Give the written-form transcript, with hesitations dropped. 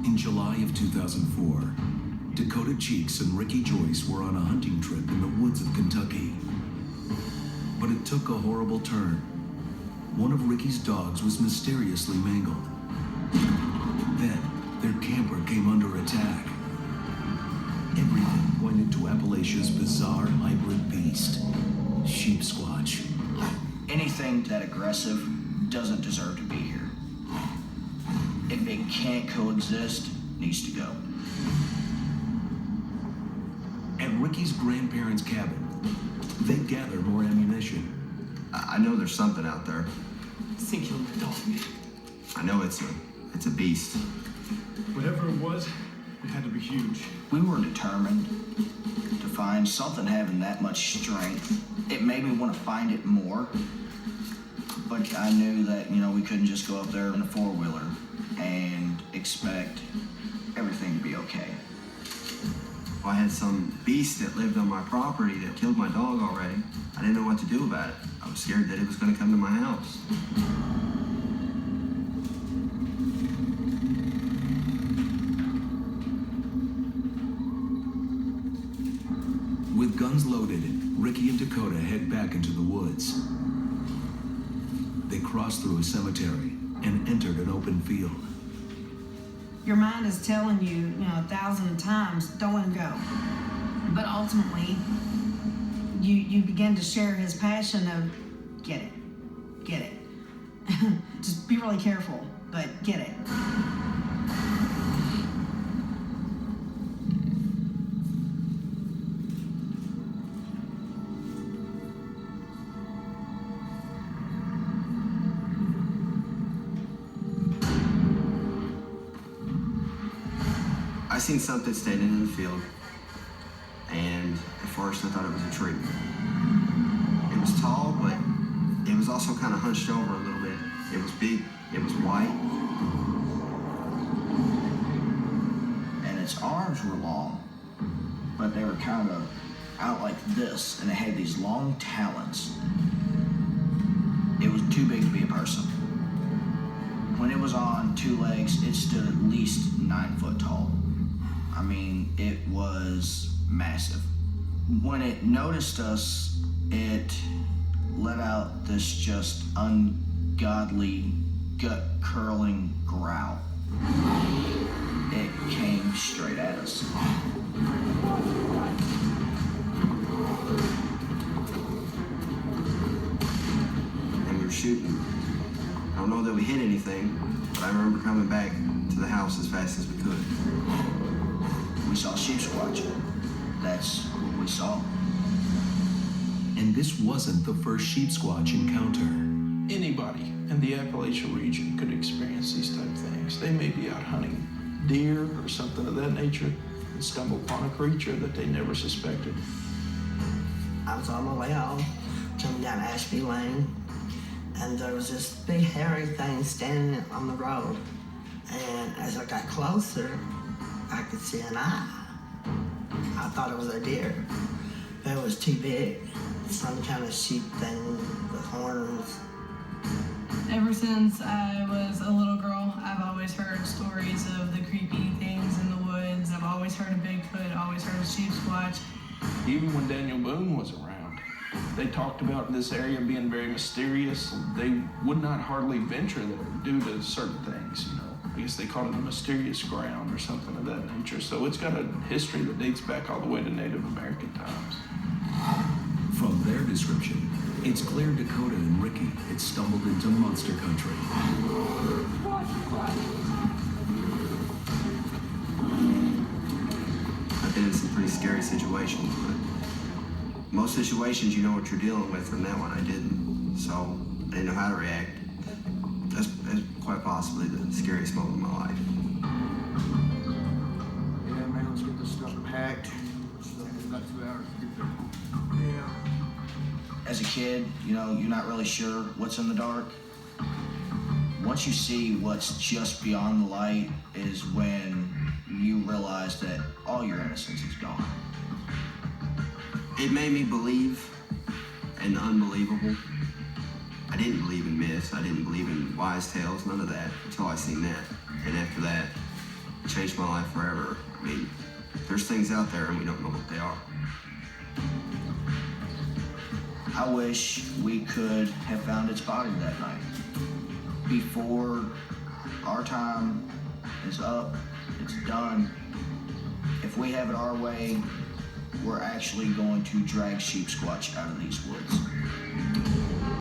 In July of 2004, Dakota Cheeks and Ricky Joyce were on a hunting trip in the woods of Kentucky. But it took a horrible turn. One of Ricky's dogs was mysteriously mangled. Then, their camper came under attack. Everything pointed to Appalachia's bizarre hybrid beast, sheep squatch. Anything that aggressive doesn't deserve to be here. If it can't coexist, needs to go. At Ricky's grandparents' cabin, they gather more ammunition. I know there's something out there. This thing killed my dog. I know it's a beast. Whatever it was, it had to be huge. We were determined to find something having that much strength. It made me want to find it more, but I knew that, we couldn't just go up there in a four-wheeler and expect everything to be okay. I had some beast that lived on my property that killed my dog already. I didn't know what to do about it. I was scared that it was going to come to my house. With guns loaded, Ricky and Dakota head back into the woods. They crossed through a cemetery and entered an open field. Your mind is telling you, 1,000 times, don't let him go. But ultimately, you begin to share his passion of, get it. Just be really careful, but get it. I seen something standing in the field, and at first I thought it was a tree. It was tall, but it was also kind of hunched over a little bit. It was big, it was white. And its arms were long, but they were kind of out like this, and it had these long talons. It was too big to be a person. When it was on two legs, it stood at least 9 foot tall. I mean, it was massive. When it noticed us, it let out this just ungodly, gut-curling growl. It came straight at us. And we were shooting. I don't know that we hit anything, but I remember coming back to the house as fast as we could. We saw sheep squatch. That's what we saw. And this wasn't the first sheep squatch encounter. Anybody in the Appalachian region could experience these type of things. They may be out hunting deer or something of that nature and stumble upon a creature that they never suspected. I was on my way home, coming down Ashby Lane, and there was this big hairy thing standing on the road. And as I got closer, I could see an eye. I thought it was a deer, but it was too big. Some kind of sheep thing with horns. Ever since I was a little girl, I've always heard stories of the creepy things in the woods. I've always heard of Bigfoot, always heard of sheep squatch. Even when Daniel Boone was around, they talked about this area being very mysterious. They would not hardly venture there due to certain things, I guess they called it a mysterious ground or something of that nature. So it's got a history that dates back all the way to Native American times. From their description, it's clear Dakota and Ricky had stumbled into monster country. I've been in some pretty scary situations, but most situations you know what you're dealing with, and that one I didn't. So I didn't know how to react. That's quite possibly the scariest moment of my life. Yeah, man, let's get this stuff packed. It's about 2 hours to get there. Yeah. As a kid, you're not really sure what's in the dark. Once you see what's just beyond the light is when you realize that all your innocence is gone. It made me believe in the unbelievable. I didn't believe in myths. I didn't believe in wise tales, none of that, until I seen that. And after that, it changed changed my life forever. I mean, there's things out there and we don't know what they are. I wish we could have found its body that night. Before our time is up, it's done. If we have it our way, we're actually going to drag Sheep Squatch out of these woods.